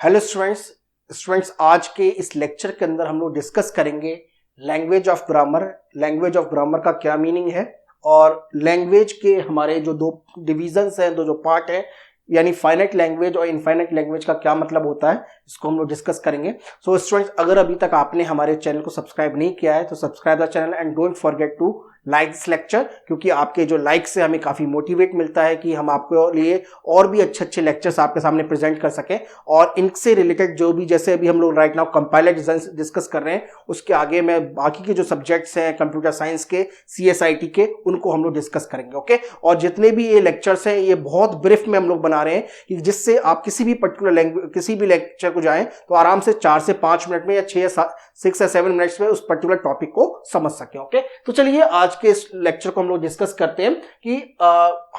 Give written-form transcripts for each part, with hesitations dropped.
Hello students आज के इस लेक्चर के अंदर हम लोग डिस्कस करेंगे language of grammar. Language of grammar का क्या मीनिंग है और लैंग्वेज के हमारे जो दो डिविजन्स हैं, दो जो पार्ट है, यानी फाइनाइट लैंग्वेज और इनफाइनाइट लैंग्वेज का क्या मतलब होता है, इसको हम लोग डिस्कस करेंगे। सो स्टूडेंट्स, अगर अभी तक आपने हमारे चैनल को सब्सक्राइब नहीं किया है तो subscribe the channel and don't forget to like this lecture, क्योंकि आपके जो लाइक से हमें काफी मोटिवेट मिलता है कि हम आपके लिए और भी अच्छे अच्छे लेक्चर्स आपके सामने प्रेजेंट कर सकें। और इनसे रिलेटेड जो भी, जैसे अभी हम लोग right now compiler design discuss कर रहे हैं, उसके आगे मैं बाकी के जो सब्जेक्ट्स हैं कंप्यूटर साइंस के, CSIT के, उनको हम लोग डिस्कस करेंगे। ओके, और जितने भी ये लेक्चर्स हैं ये बहुत ब्रीफ में हम लोग बना रहे हैं कि जिससे आप किसी भी पर्टिकुलर लैंग्वेज, किसी भी लेक्चर को जाएं तो आराम से 4 से 5 मिनट में या 6 या 7 मिनट्स में उस पर्टिकुलर टॉपिक को समझ सकें। ओके, तो चलिए आज के इस लेक्चर को हम लोग डिस्कस करते हैं कि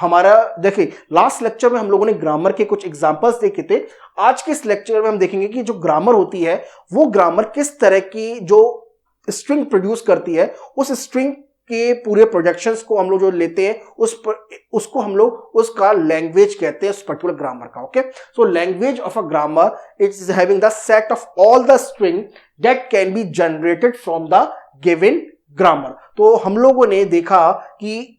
हमारा, देखिए लास्ट लेक्चर में हम लोगों ने ग्रामर के कुछ एग्जांपल्स देखे थे। आज के इस लेक्चर में हम देखेंगे कि जो ग्रामर होती है वो ग्रामर किस तरह की जो स्ट्रिंग प्रोड्यूस करती है, उस स्ट्रिंग के पूरे प्रोजेक्शंस को हम लोग जो लेते हैं उसको हम लोग उसका लैंग्वेज कहते हैं, उस पर्टिकुलर ग्रामर का। Okay, so language of a grammar is having the set of all the string that can be generated from the given grammar. तो हम लोगों ने देखा कि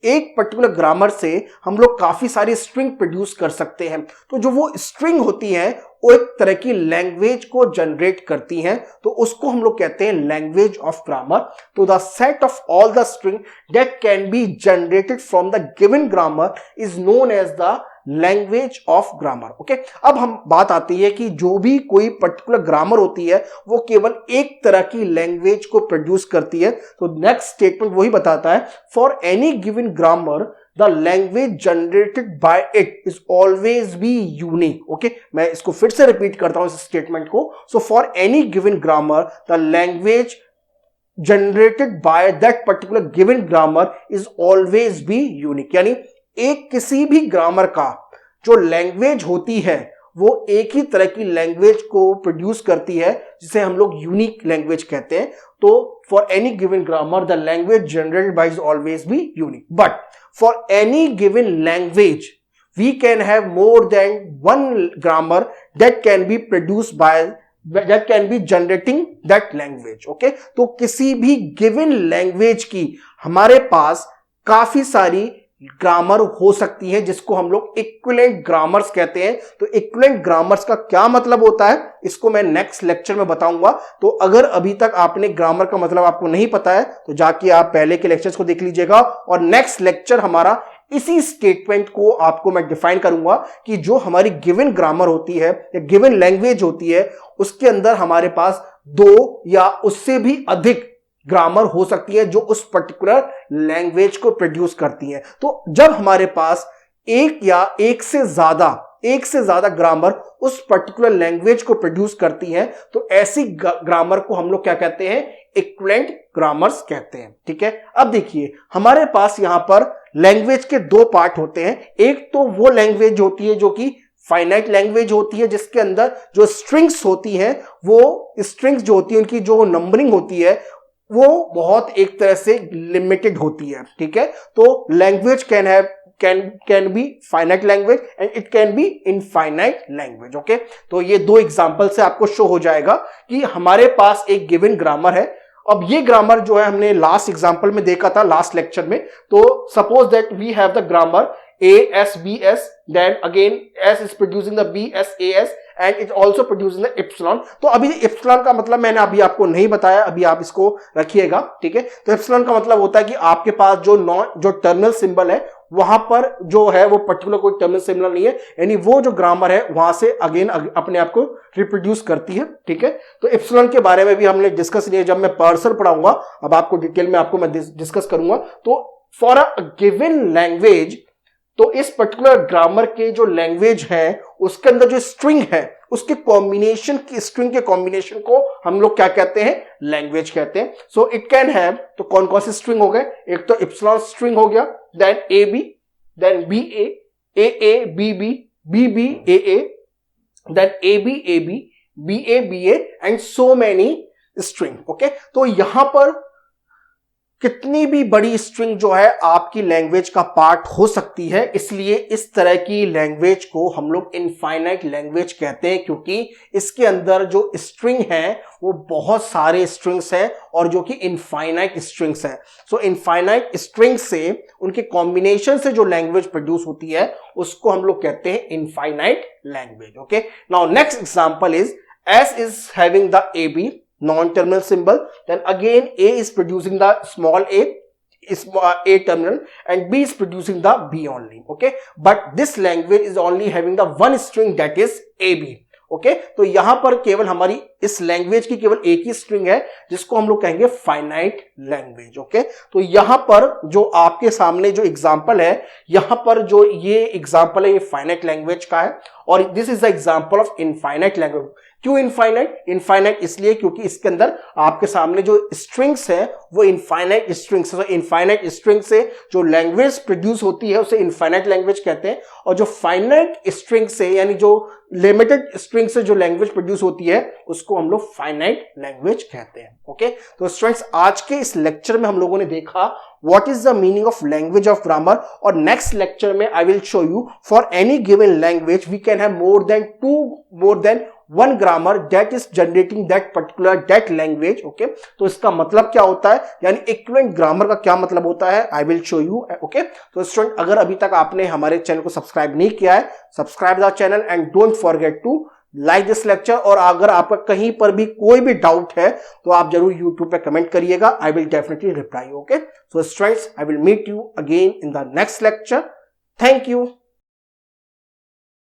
एक पर्टिकुलर ग्रामर से हम लोग काफी सारी स्ट्रिंग प्रोड्यूस कर सकते हैं। तो जो वो स्ट्रिंग होती है वो एक तरह की लैंग्वेज को जनरेट करती हैं, तो उसको हम लोग कहते हैं लैंग्वेज ऑफ ग्रामर। तो the set of all the string that can be generated from the given grammar is known as the language of grammar. Okay, अब हम बात आती है कि जो भी कोई पर्टिकुलर ग्रामर होती है वो केवल एक तरह की लैंग्वेज को प्रोड्यूस करती है। तो नेक्स्ट स्टेटमेंट वही बताता है, for any given grammar the language generated bye it is always be unique. Okay, मैं इसको फिर से रिपीट करता हूं इस स्टेटमेंट को। So for any given grammar the language generated by that particular given grammar is always be unique, यानी एक किसी भी ग्रामर का जो लैंग्वेज होती है वो एक ही तरह की लैंग्वेज को प्रोड्यूस करती है, जिसे हम लोग यूनिक लैंग्वेज कहते हैं। तो for any given grammar the language generated by is always be unique, but for any given language we can have more than one grammar that can be produce by that can be generating that language। okay, तो किसी भी given language की हमारे पास काफी सारी grammar हो सकती है, जिसको हम लोग इक्विवेलेंट ग्रामर्स कहते हैं। तो इक्विवेलेंट ग्रामर्स का क्या मतलब होता है इसको मैं नेक्स्ट लेक्चर में बताऊंगा। तो अगर अभी तक आपने ग्रामर का मतलब आपको नहीं पता है तो जाके आप पहले के लेक्चर्स को देख लीजिएगा, और नेक्स्ट लेक्चर हमारा इसी स्टेटमेंट को आपको मैं डिफाइन करूंगा कि जो हमारी गिवन ग्रामर होती है या गिवन लैंग्वेज होती है उसके अंदर हमारे पास 2 या उससे भी अधिक ग्रामर हो सकती है जो उस पर्टिकुलर लैंग्वेज को प्रोड्यूस करती है। तो जब हमारे पास एक या एक से ज्यादा ग्रामर उस पर्टिकुलर लैंग्वेज को प्रोड्यूस करती है तो ऐसी ग्रामर को हम लोग क्या कहते हैं, इक्विवेलेंट ग्रामर्स कहते हैं। ठीक है, अब देखिए हमारे पास यहां पर लैंग्वेज के 2 पार्ट होते हैं। एक तो वो लैंग्वेज होती है जो कि फाइनाइट लैंग्वेज होती है, जिसके अंदर जो स्ट्रिंग्स होती हैं, वो स्ट्रिंग्स जो होती है उनकी जो नंबरिंग होती है वो बहुत एक तरह से लिमिटेड होती है। ठीक है, तो language can be finite language and it can be infinite language. Okay, तो ये 2 एग्जांपल से आपको शो हो जाएगा कि हमारे पास एक गिवन ग्रामर है। अब ये ग्रामर जो है हमने लास्ट एग्जांपल में देखा था, लास्ट लेक्चर में। तो suppose that we have the grammar ASBS, then again S is producing the BSAS and it also producing the epsilon। तो अभी epsilon का मतलब मैंने अभी आपको नहीं बताया, अभी आप इसको रखिएगा। ठीक है, तो epsilon का मतलब होता है कि आपके पास जो टर्मिनल सिंबल है वहां पर जो है वो पर्टिकुलर कोई टर्मिनल सिंबल नहीं है, यानी वो जो ग्रामर है वहां से अगेन अपने आप को रिप्रोड्यूस करती है। ठीक है, तो एप्सिलॉन के बारे में भी हमने डिस्कस किया, जब मैं पार्सर पढ़ाऊंगा अब आपको डिटेल में आपको मैं डिस्कस करूंगा। तो फॉर अ गिवन लैंग्वेज, तो इस पर्टिकुलर ग्रामर के जो लैंग्वेज है उसके अंदर जो स्ट्रिंग है उसके कॉम्बिनेशन की, स्ट्रिंग के कॉम्बिनेशन को हम लोग क्या कहते हैं, लैंग्वेज कहते हैं। सो इट कैन हैव, तो कौन कौन से स्ट्रिंग हो गए, एक तो एप्सिलॉन स्ट्रिंग हो गया, then AB, then BA, AA BB, BB AA, then AB AB, BA BA and so many string. Okay, तो यहां पर कितनी भी बड़ी स्ट्रिंग जो है आपकी लैंग्वेज का पार्ट हो सकती है, इसलिए इस तरह की लैंग्वेज को हम लोग इनफाइनाइट लैंग्वेज कहते हैं, क्योंकि इसके अंदर जो स्ट्रिंग है वो बहुत सारे स्ट्रिंग्स हैं और जो कि इनफाइनाइट स्ट्रिंग्स हैं। सो इनफाइनाइट स्ट्रिंग से उनके कॉम्बिनेशन से जो लैंग्वेज प्रोड्यूस होती है उसको हम लोग कहते हैं infinite language. Okay, now next example is S is having the AB non-terminal symbol, then again A is producing the small a terminal and B is producing the B only. Okay, but this language is only having the one string, that is AB. Okay तो यहां पर केवल हमारी इस language की केवल एक ही string है जिसको हम लोग कहेंगे फाइनाइट लैंग्वेज। ओके तो यहां पर जो आपके सामने जो एग्जांपल है, यहां पर जो ये एग्जांपल है ये फाइनाइट लैंग्वेज का है और this is the example of infinite language. क्यों इनफाइनाइट? इनफाइनाइट इसलिए क्योंकि इसके अंदर आपके सामने जो स्ट्रिंग्स है वो इनफाइनाइट स्ट्रिंग्स है। इनफाइनाइट स्ट्रिंग से जो लैंग्वेज प्रोड्यूस होती है उसे इनफाइनाइट लैंग्वेज कहते हैं, और जो फाइनाइट स्ट्रिंग से यानी जो लिमिटेड स्ट्रिंग से जो लैंग्वेज प्रोड्यूस होती है उसको हम लोग फाइनाइट लैंग्वेज कहते हैं। ओके तो स्टूडेंट्स, आज के इस लेक्चर में हम लोगों ने देखा what is the meaning of language of grammar, और नेक्स्ट लेक्चर में I will show you for any given language we can have more than one grammar that is generating that particular that language. Okay तो इसका मतलब क्या होता है, यानी equivalent grammar का क्या मतलब होता है, आई विल शो यू। ओके तो स्टूडेंट, अगर अभी तक आपने हमारे चैनल को सब्सक्राइब नहीं किया है, subscribe the channel and don't forget to like this lecture. और अगर आपका कहीं पर भी कोई भी डाउट है तो आप जरूर यूट्यूब पे कमेंट करिएगा, I will definitely reply. Okay so students, I will meet you again in the next lecture. Thank you.